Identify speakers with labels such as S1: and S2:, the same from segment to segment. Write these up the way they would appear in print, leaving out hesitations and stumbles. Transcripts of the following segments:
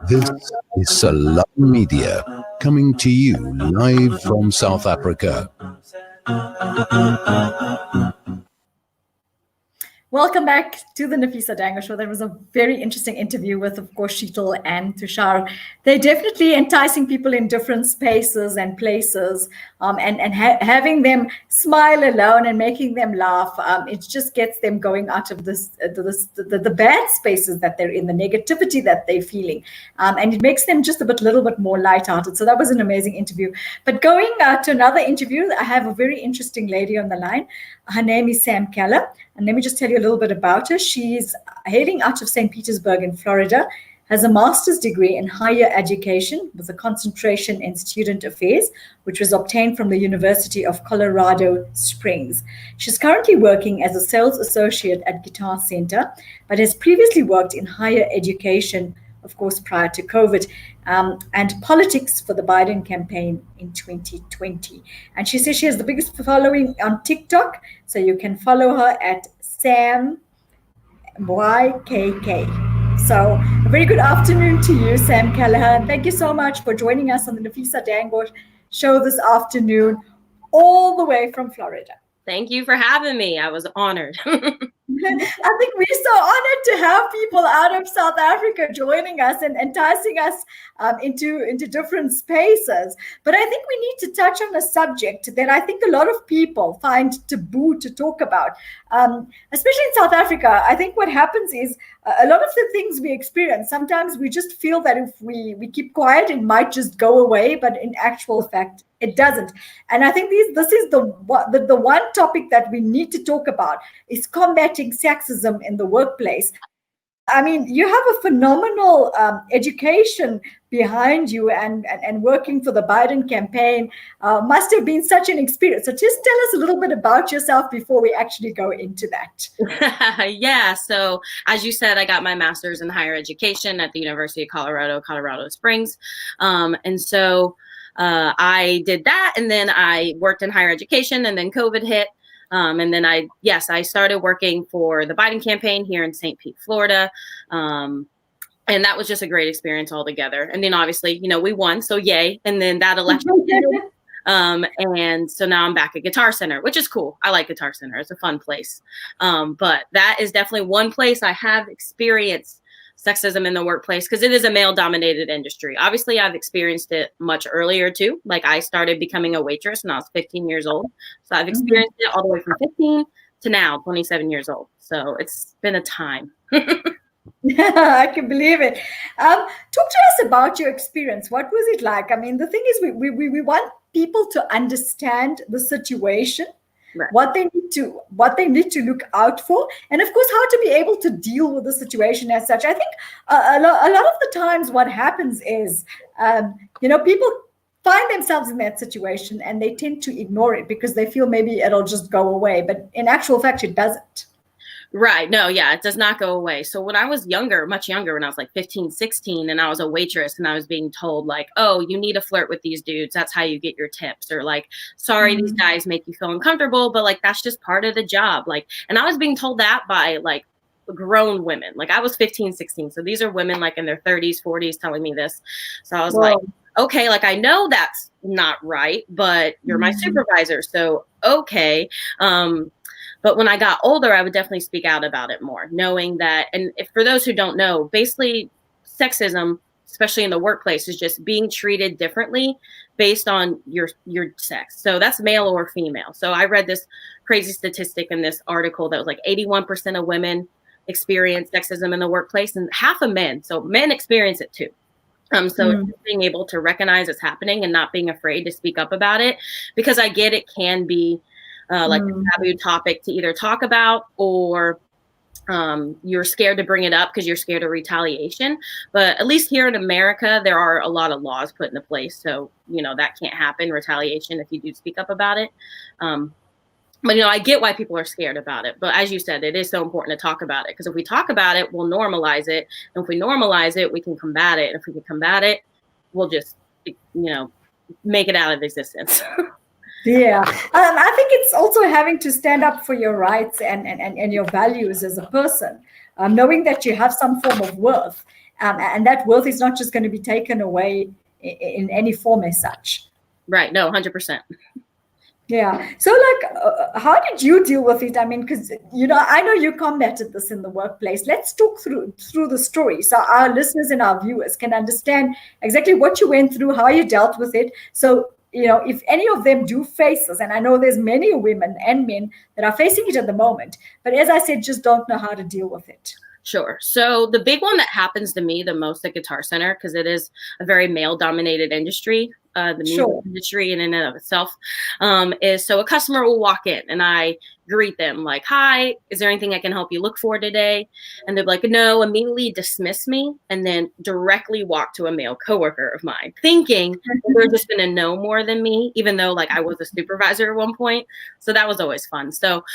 S1: This is Salam Media, coming to you live from South Africa.
S2: Welcome back to the Nafeesa Dangor Show. There was a very interesting interview with, of course, Sheetal and Tushar. They're definitely enticing people in different spaces and places, and having them smile alone and making them laugh. It just gets them going out of the bad spaces that they're in, the negativity that they're feeling, and it makes them just a little bit more lighthearted. So that was an amazing interview. But going to another interview, I have a very interesting lady on the line. Her name is Sam Kelleher. And let me just tell you a little bit about her. She's hailing out of St. Petersburg in Florida, has a master's degree in higher education with a concentration in student affairs, which was obtained from the University of Colorado Springs. She's currently working as a sales associate at Guitar Center, but has previously worked in higher education, of course, prior to COVID, and politics for the Biden campaign in 2020. And she says she has the biggest following on TikTok, so you can follow her at Sam YKK. So a very good afternoon to you, Sam Kelleher. And thank you so much for joining us on the Nafeesa Dangor Show this afternoon, all the way from Florida.
S3: Thank you for having me. I was honored.
S2: I think we're so honored to have people out of South Africa joining us and enticing us into different spaces. But I think we need to touch on a subject that I think a lot of people find taboo to talk about, especially in South Africa. I think what happens is a lot of the things we experience, sometimes we just feel that if we keep quiet, it might just go away. But in actual fact, it doesn't. And I think this is the one topic that we need to talk about is combating sexism in the workplace. I mean, you have a phenomenal education behind you, and working for the Biden campaign must have been such an experience. So just tell us a little bit about yourself before we actually go into that.
S3: Yeah. So as you said, I got my master's in higher education at the University of Colorado Springs. And so I did that, and then I worked in higher education, and then COVID hit. And then I started working for the Biden campaign here in St. Pete, Florida. And that was just a great experience altogether. And then obviously, we won, so yay. And then that election. And so now I'm back at Guitar Center, which is cool. I like Guitar Center. It's a fun place. But that is definitely one place I have experienced sexism in the workplace, because it is a male-dominated industry. Obviously, I've experienced it much earlier too. Like I started becoming a waitress when I was 15 years old. So I've experienced it all the way from 15 to now, 27 years old. So it's been a time.
S2: I can believe it. Talk to us about your experience. What was it like? I mean, the thing is, we want people to understand the situation. Right. What they need to look out for, and of course how to be able to deal with the situation as such. I think a lot of the times what happens is people find themselves in that situation and they tend to ignore it because they feel maybe it'll just go away, but in actual fact it doesn't.
S3: Right. No, yeah, it does not go away. So when I was younger, much younger, when I was like 15, 16, and I was a waitress and I was being told like, oh, you need to flirt with these dudes. That's how you get your tips. Or like, sorry, these guys make you feel uncomfortable, but like, that's just part of the job. Like, and I was being told that by like grown women. Like I was 15, 16. So these are women like in their 30s, 40s telling me this. So I was like, okay, like I know that's not right, but you're my supervisor. So, okay. But when I got older, I would definitely speak out about it more, knowing that, and if, for those who don't know, basically sexism, especially in the workplace, is just being treated differently based on your sex. So that's male or female. So I read this crazy statistic in this article that was like 81% of women experience sexism in the workplace and half of men. So men experience it too. So being able to recognize it's happening and not being afraid to speak up about it, because I get it can be like a taboo topic to either talk about, or you're scared to bring it up because you're scared of retaliation. But at least here in America, there are a lot of laws put into place. So, that can't happen, retaliation, if you do speak up about it. But, I get why people are scared about it. But as you said, it is so important to talk about it, because if we talk about it, we'll normalize it. And if we normalize it, we can combat it. And if we can combat it, we'll just, make it out of existence.
S2: Yeah, I think it's also having to stand up for your rights and your values as a person, knowing that you have some form of worth. and that worth is not just going to be taken away in any form as such.
S3: Right. No, 100%.
S2: Yeah. So, like, how did you deal with it? I mean, because I know you combated this in the workplace. Let's talk through the story, so our listeners and our viewers can understand exactly what you went through, how you dealt with it. So, if any of them do face this, and I know there's many women and men that are facing it at the moment, but as I said, just don't know how to deal with it.
S3: Sure. So the big one that happens to me the most at Guitar Center, because it is a very male-dominated industry, the music industry in and of itself, is so a customer will walk in and I greet them like, "Hi, is there anything I can help you look for today?" And they're like, "No," immediately dismiss me and then directly walk to a male coworker of mine, thinking they're just going to know more than me, even though like I was a supervisor at one point. So that was always fun. So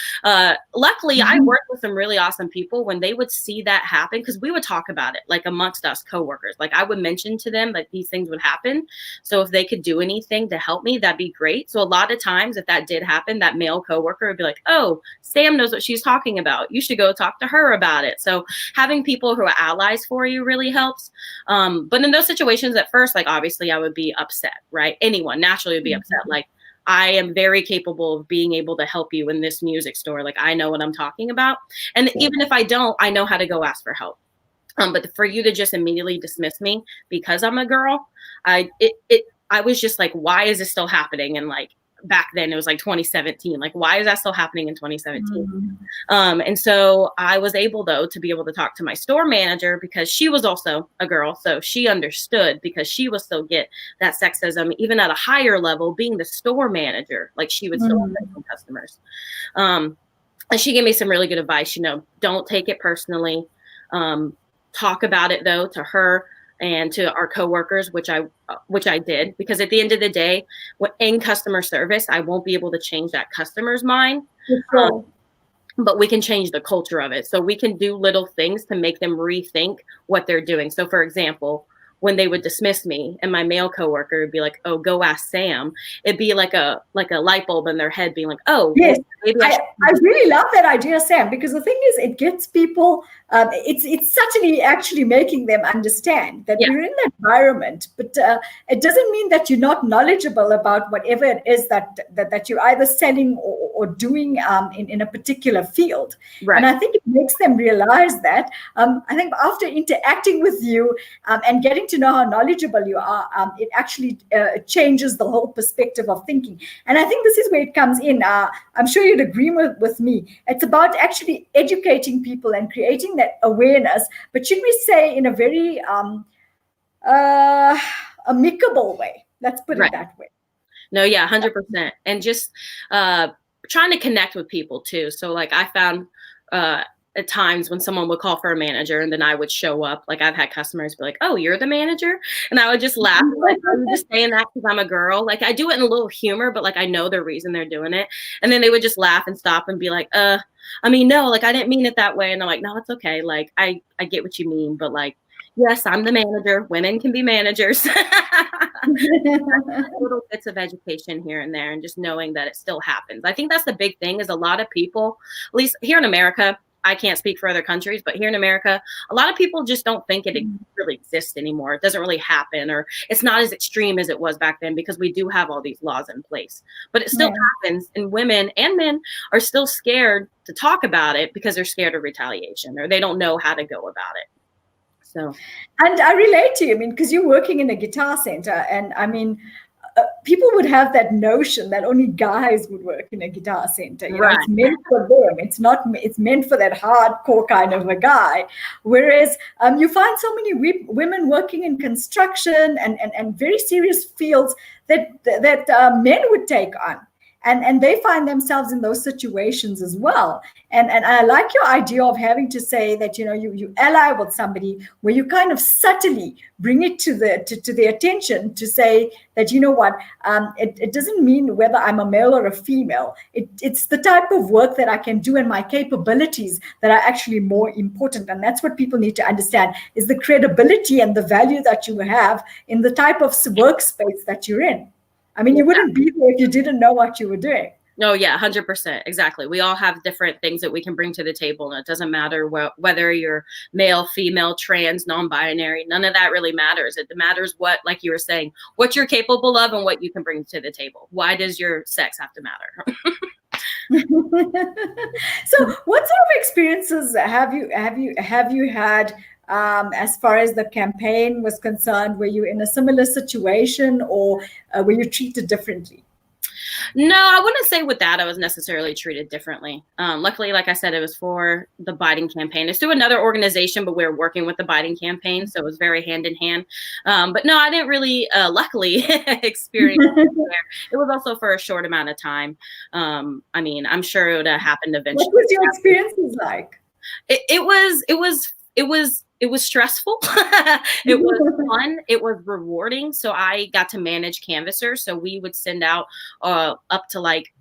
S3: luckily I worked with some really awesome people when they would see that happen, because we would talk about it like amongst us coworkers. Like I would mention to them that these things would happen. So if they could do anything to help me, that'd be great. So a lot of times if that did happen, that male coworker would be like, "Oh, Sam knows what she's talking about. You should go talk to her about it." So having people who are allies for you really helps. But in those situations at first, like obviously I would be upset, right? Anyone naturally would be upset. Like, I am very capable of being able to help you in this music store. Like I know what I'm talking about. And even if I don't, I know how to go ask for help. But for you to just immediately dismiss me because I'm a girl, I was just like, why is this still happening? And like back then it was like 2017. Like, why is that still happening in 2017? And so I was able, though, to be able to talk to my store manager, because she was also a girl. So she understood, because she would still get that sexism, even at a higher level, being the store manager. Like she would still get from customers. And she gave me some really good advice. Don't take it personally. Talk about it, though, to her and to our coworkers, which I did, because at the end of the day, in customer service, I won't be able to change that customer's mind, but we can change the culture of it. So we can do little things to make them rethink what they're doing. So, for example, when they would dismiss me and my male coworker would be like, "Oh, go ask Sam," it'd be like a light bulb in their head being like, "Oh,
S2: yes,
S3: maybe
S2: I really love that idea, Sam, because the thing is, it gets people, it's certainly actually making them understand that we're in that environment, but it doesn't mean that you're not knowledgeable about whatever it is that you're either selling or doing in a particular field."
S3: Right.
S2: And I think it makes them realize that. I think after interacting with you and getting to know how knowledgeable you are, it actually changes the whole perspective of thinking. And I think this is where it comes in. I'm sure you'd agree with me. It's about actually educating people and creating that awareness, but should we say in a very amicable way? Let's put it that way.
S3: No, yeah, 100%. And just trying to connect with people too. So like I found at times when someone would call for a manager and then I would show up, like I've had customers be like, "Oh, you're the manager?" And I would just laugh. Like, I'm just saying that because I'm a girl. Like I do it in a little humor, but like I know the reason they're doing it. And then they would just laugh and stop and be like, I mean, no, like I didn't mean it that way." And I'm like, "No, it's okay. Like I get what you mean, but like, yes, I'm the manager. Women can be managers." Little bits of education here and there, and just knowing that it still happens. I think that's the big thing, is a lot of people, at least here in America, I can't speak for other countries, but here in America, a lot of people just don't think it really exists anymore. It doesn't really happen, or it's not as extreme as it was back then, because we do have all these laws in place. But it still happens, and women and men are still scared to talk about it because they're scared of retaliation, or they don't know how to go about it. So,
S2: and I relate to you, I mean, because you're working in a guitar center, and I mean, people would have that notion that only guys would work in a guitar center. You know, it's meant for them. It's meant for that hardcore kind of a guy. Whereas you find so many women working in construction and very serious fields that men would take on. And they find themselves in those situations as well. And I like your idea of having to say that, you ally with somebody where you kind of subtly bring it to the attention to say that, you know what, it doesn't mean whether I'm a male or a female. It's the type of work that I can do and my capabilities that are actually more important. And that's what people need to understand, is the credibility and the value that you have in the type of workspace that you're in. I mean, you wouldn't be there if you didn't know what you were doing.
S3: Oh yeah, 100%. Exactly. We all have different things that we can bring to the table, and it doesn't matter whether you're male, female, trans, non-binary. None of that really matters. It matters what, like you were saying, what you're capable of and what you can bring to the table. Why does your sex have to matter?
S2: So, what sort of experiences have you had as far as the campaign was concerned? Were you in a similar situation, or were you treated differently?
S3: No, I wouldn't say with that I was necessarily treated differently. Luckily, like I said, it was for the Biden campaign. It's through another organization, but we were working with the Biden campaign, so it was very hand in hand. But no, I didn't really, luckily, experience it there. It was also for a short amount of time. I mean, I'm sure it would have happened eventually.
S2: What was your experiences like?
S3: It was stressful. It was fun. It was rewarding. So I got to manage canvassers. So we would send out up to like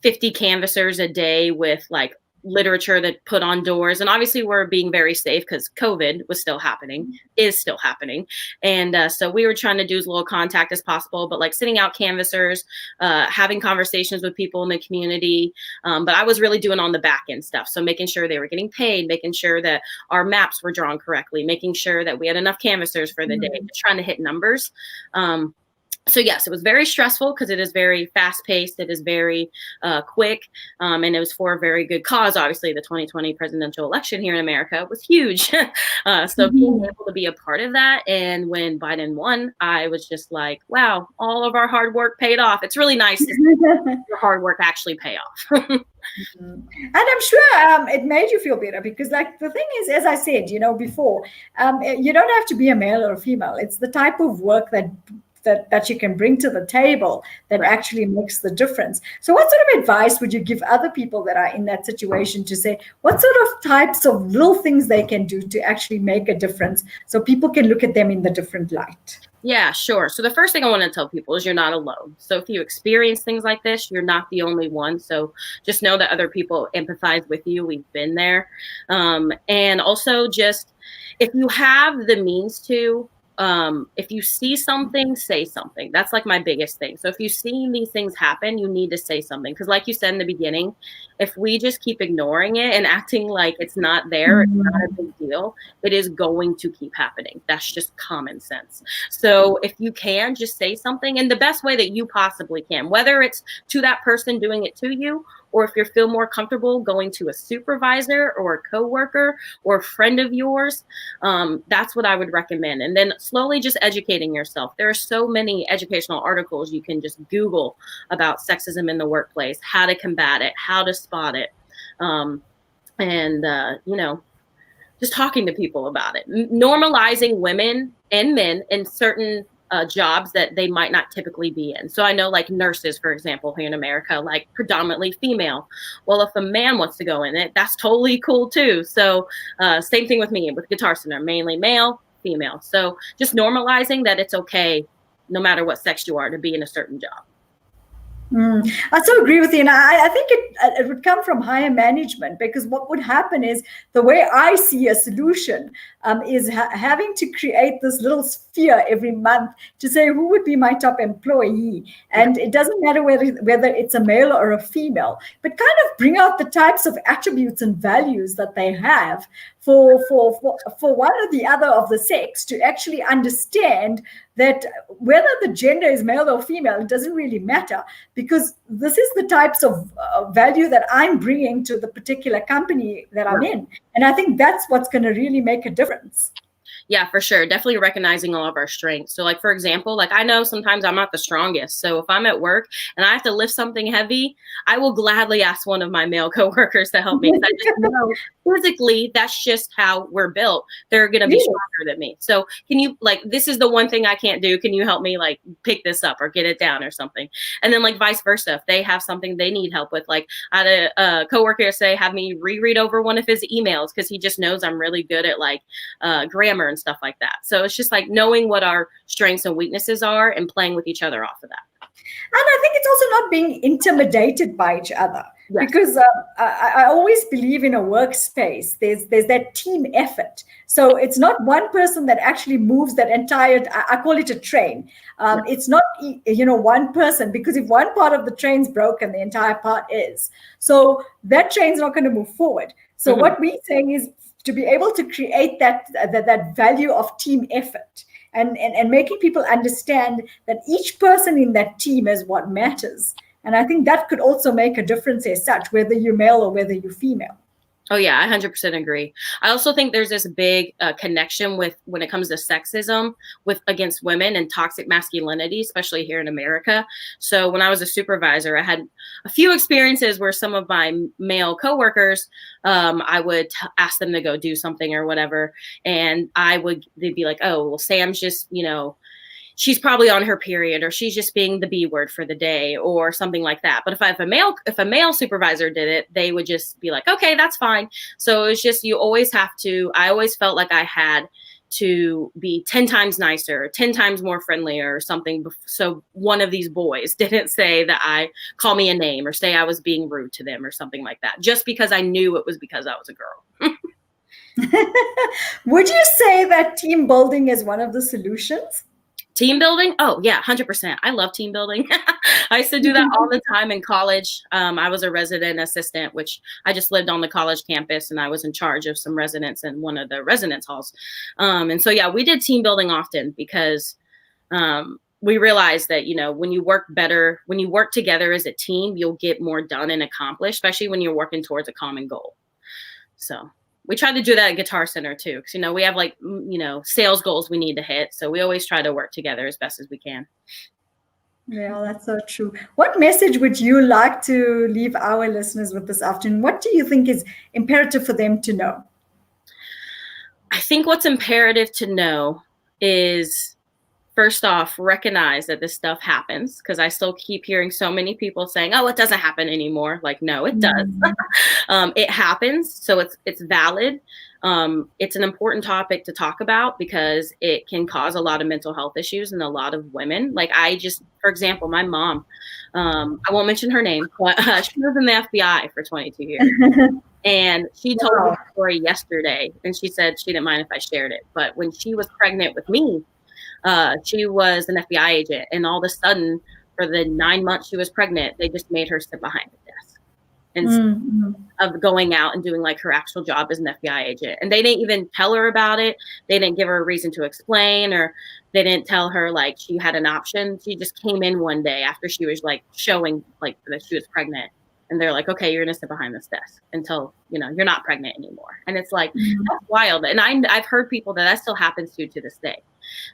S3: 50 canvassers a day with like literature that put on doors. And obviously we're being very safe because COVID was still happening, is still happening. And so we were trying to do as little contact as possible, but like sending out canvassers, having conversations with people in the community. But I was really doing on the back end stuff. So making sure they were getting paid, making sure that our maps were drawn correctly, making sure that we had enough canvassers for the day, just trying to hit numbers. So yes, it was very stressful because it is very fast paced. It is very quick. And it was for a very good cause. Obviously, the 2020 presidential election here in America was huge. So being able to be a part of that. And when Biden won, I was just like, wow, all of our hard work paid off. It's really nice to see your hard work actually pay off.
S2: And I'm sure it made you feel better because, like, the thing is, as I said, before, you don't have to be a male or a female. It's the type of work that you can bring to the table that actually makes the difference. So what sort of advice would you give other people that are in that situation to say, what sort of types of little things they can do to actually make a difference so people can look at them in the different light?
S3: Yeah, sure. So the first thing I want to tell people is you're not alone. So if you experience things like this, you're not the only one. So just know that other people empathize with you. We've been there. And also just if you have the means to, if you see something, say something. That's like my biggest thing. So if you see these things happen, you need to say something. Because like you said in the beginning, if we just keep ignoring it and acting like it's not there, it's not a big deal, it is going to keep happening. That's just common sense. So if you can, just say something in the best way that you possibly can, whether it's to that person doing it to you, or if you feel more comfortable going to a supervisor or a coworker or a friend of yours, that's what I would recommend. And then slowly just educating yourself. There are so many educational articles you can just Google about sexism in the workplace, how to combat it, how to spot it, just talking to people about it. Normalizing women and men in certain jobs that they might not typically be in. So I know like nurses, for example, here in America, like predominantly female. Well, if a man wants to go in it, that's totally cool too. So same thing with me with Guitar Center, mainly male, female. So just normalizing that it's okay, no matter what sex you are, to be in a certain job.
S2: I so agree with you. And I think it would come from higher management, because what would happen is, the way I see a solution is having to create this little sphere every month to say who would be my top employee. And it doesn't matter whether it's a male or a female, but kind of bring out the types of attributes and values that they have for one or the other of the sex to actually understand that whether the gender is male or female, it doesn't really matter, because this is the types of value that I'm bringing to the particular company that I'm in. And I think that's what's going to really make a difference.
S3: Yeah, for sure. Definitely recognizing all of our strengths. So like, for example, like I know sometimes I'm not the strongest. So if I'm at work and I have to lift something heavy, I will gladly ask one of my male coworkers to help me. I just know physically, that's just how we're built. They're going to be stronger than me. So can you, like, this is the one thing I can't do. Can you help me like pick this up or get it down or something? And then like vice versa, if they have something they need help with, like I had a coworker say, have me reread over one of his emails because he just knows I'm really good at like grammar and stuff like that. So it's just like knowing what our strengths and weaknesses are and playing with each other off of that.
S2: And I think it's also not being intimidated by each other.
S3: Yes.
S2: Because I always believe in a workspace. There's that team effort. So it's not one person that actually moves that entire. I call it a train. It's not one person, because if one part of the train's broken, the entire part is. So that train's not going to move forward. So what we're saying is to be able to create that value of team effort. And making people understand that each person in that team is what matters. And I think that could also make a difference as such, whether you're male or whether you're female.
S3: Oh, yeah, I 100% agree. I also think there's this big connection with when it comes to sexism against women and toxic masculinity, especially here in America. So when I was a supervisor, I had a few experiences where some of my male coworkers, I would ask them to go do something or whatever. And they'd be like, oh, well, Sam's just, she's probably on her period, or she's just being the B word for the day or something like that. But if a male supervisor did it, they would just be like, okay, that's fine. So it's just, I always felt like I had to be 10 times nicer, 10 times more friendlier or something. So one of these boys didn't say that call me a name or say I was being rude to them or something like that, just because I knew it was because I was a girl.
S2: Would you say that team building is one of the solutions?
S3: Team building? Oh, yeah, 100%. I love team building. I used to do that all the time in college. I was a resident assistant, which I just lived on the college campus, and I was in charge of some residents in one of the residence halls. And so, yeah, we did team building often because we realized that, when you work together as a team, you'll get more done and accomplished, especially when you're working towards a common goal. So we try to do that at Guitar Center too, because we have sales goals we need to hit. So we always try to work together as best as we can.
S2: Yeah, that's so true. What message would you like to leave our listeners with this afternoon? What do you think is imperative for them to know?
S3: I think what's imperative to know is, first off, recognize that this stuff happens, because I still keep hearing so many people saying, oh, it doesn't happen anymore. Like, no, it does. It happens. So it's valid. It's an important topic to talk about because it can cause a lot of mental health issues in a lot of women. Like for example, my mom, I won't mention her name, but she was in the FBI for 22 years. And she told me the story yesterday, and she said she didn't mind if I shared it. But when she was pregnant with me, she was an FBI agent, and all of a sudden, for the 9 months she was pregnant, they just made her sit behind the desk instead of going out and doing like her actual job as an FBI agent. And they didn't even tell her about it. They didn't give her a reason to explain, or they didn't tell her like she had an option. She just came in one day after she was like showing like that she was pregnant. And they're like, okay, you're going to sit behind this desk until, you're not pregnant anymore. And it's like, that's wild. And I've heard people that still happens to this day.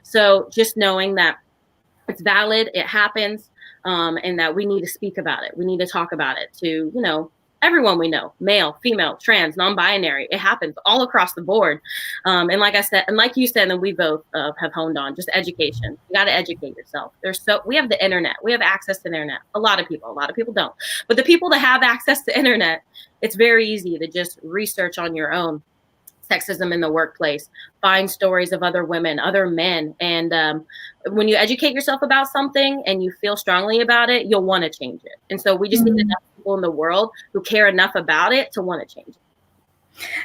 S3: So just knowing that it's valid, it happens, and that we need to speak about it. We need to talk about it to, everyone we know, male, female, trans, non-binary. It happens all across the board. And like I said, and like you said, and we both have honed on, just education. You got to educate yourself. We have the internet. We have access to the internet. A lot of people don't. But the people that have access to the internet, it's very easy to just research on your own sexism in the workplace, find stories of other women, other men. And when you educate yourself about something and you feel strongly about it, you'll want to change it. And so we just need enough people in the world who care enough about it to want to change it.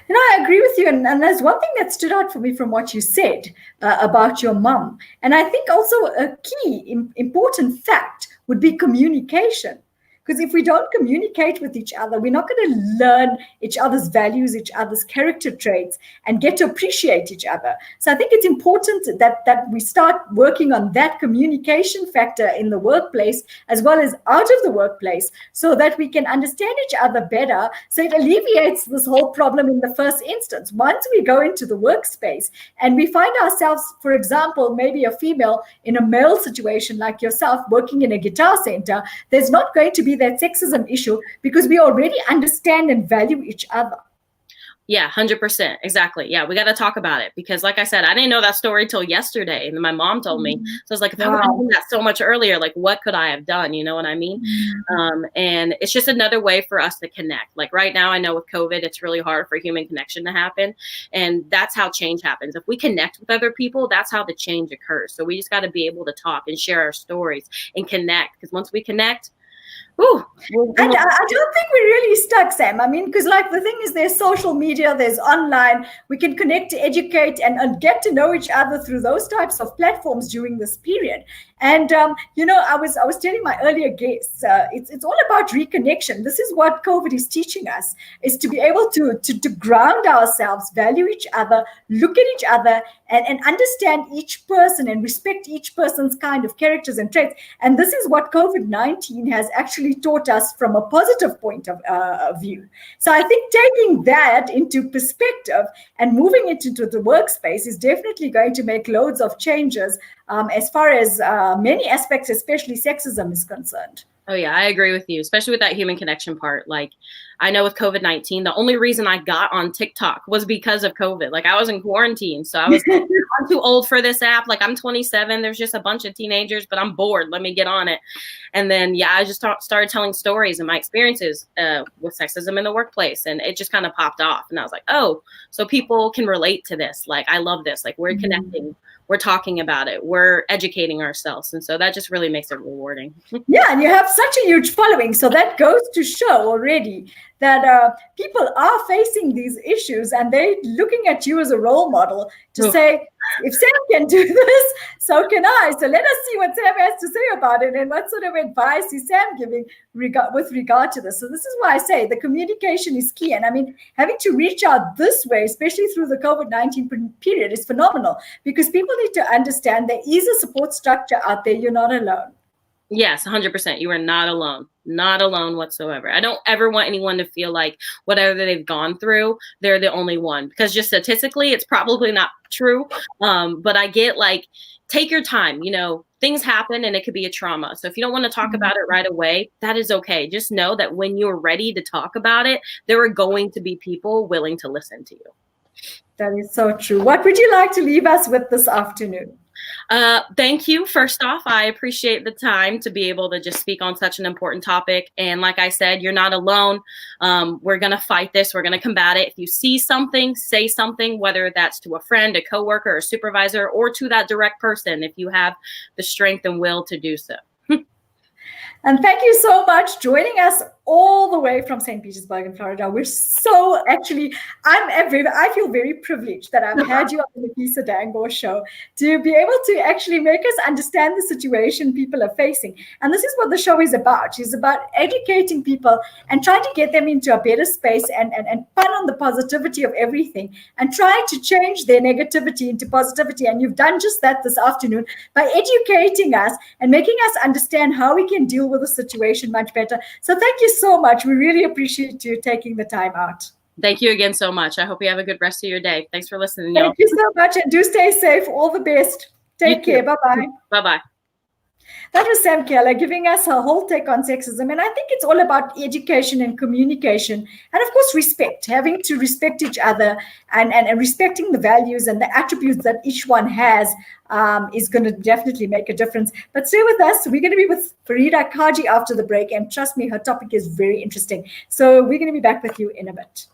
S2: I agree with you. And there's one thing that stood out for me from what you said about your mom. And I think also a key important fact would be communication. Because if we don't communicate with each other, we're not going to learn each other's values, each other's character traits, and get to appreciate each other. So I think it's important that we start working on that communication factor in the workplace as well as out of the workplace, so that we can understand each other better. So it alleviates this whole problem in the first instance. Once we go into the workspace and we find ourselves, for example, maybe a female in a male situation like yourself working in a guitar center, there's not going to be that sexism issue because we already understand and value each other.
S3: Yeah, 100%. Exactly. Yeah, we got to talk about it because, like I said, I didn't know that story till yesterday, and then my mom told me. So I was like, if I would have known that so much earlier, like, what could I have done? You know what I mean? And it's just another way for us to connect. Like right now, I know with COVID, it's really hard for human connection to happen, and that's how change happens. If we connect with other people, that's how the change occurs. So we just got to be able to talk and share our stories and connect, because once we connect, Ooh,
S2: And I don't think we're really stuck, Sam. I mean, because like the thing is, there's social media, there's online. We can connect to educate and get to know each other through those types of platforms during this period. And I was telling my earlier guests, it's all about reconnection. This is what COVID is teaching us: is to be able to ground ourselves, value each other, look at each other, and understand each person and respect each person's kind of characters and traits. And this is what COVID-19 has actually taught us from a positive point of view. So I think taking that into perspective and moving it into the workspace is definitely going to make loads of changes as far as many aspects, especially sexism, is concerned.
S3: Oh yeah, I agree with you, especially with that human connection part. Like, I know with COVID-19, the only reason I got on TikTok was because of COVID. Like, I was in quarantine, so I was like, I'm too old for this app. Like, I'm 27. There's just a bunch of teenagers, but I'm bored. Let me get on it. And then, yeah, I just started telling stories and my experiences with sexism in the workplace, and it just kind of popped off. And I was like, oh, so people can relate to this. Like, I love this. Like, we're connecting. We're talking about it. We're educating ourselves. And so that just really makes it rewarding.
S2: Yeah, and you have such a huge following. So that goes to show already that people are facing these issues and they're looking at you as a role model to say, if Sam can do this, so can I. So let us see what Sam has to say about it and what sort of advice is Sam giving with regard to this. So this is why I say the communication is key. And I mean, having to reach out this way, especially through the COVID-19 period, is phenomenal because people need to understand there is a support structure out there. You're not alone.
S3: Yes, 100%. You are not alone. Not alone whatsoever. I don't ever want anyone to feel like whatever they've gone through, they're the only one. Because just statistically, it's probably not true. But I get like, take your time. You know, things happen and it could be a trauma. So if you don't want to talk about it right away, that is okay. Just know that when you're ready to talk about it, there are going to be people willing to listen to you.
S2: That is so true. What would you like to leave us with this afternoon?
S3: Thank you. First off, I appreciate the time to be able to just speak on such an important topic. And like I said, you're not alone. We're going to fight this. We're going to combat it. If you see something, say something, whether that's to a friend, a coworker, a supervisor, or to that direct person, if you have the strength and will to do so.
S2: And thank you so much joining us all the way from St. Petersburg in Florida. We're so I feel very privileged that I've had you on the Nafeesa Dangor show to be able to actually make us understand the situation people are facing. And this is what the show is about. It's about educating people and trying to get them into a better space and fun on the positivity of everything and try to change their negativity into positivity. And you've done just that this afternoon by educating us and making us understand how we can deal with the situation much better. So thank you so much. We really appreciate you taking the time out.
S3: Thank you again so much. I hope you have a good rest of your day. Thanks for listening.
S2: Thank you so much, and do stay safe. All the best. Take care. Bye-bye.
S3: Bye-bye.
S2: That was Sam Kelleher giving us her whole take on sexism. And I think it's all about education and communication. And of course, respect, having to respect each other and respecting the values and the attributes that each one has is going to definitely make a difference. But stay with us. We're going to be with Farida Kaji after the break. And trust me, her topic is very interesting. So we're going to be back with you in a bit.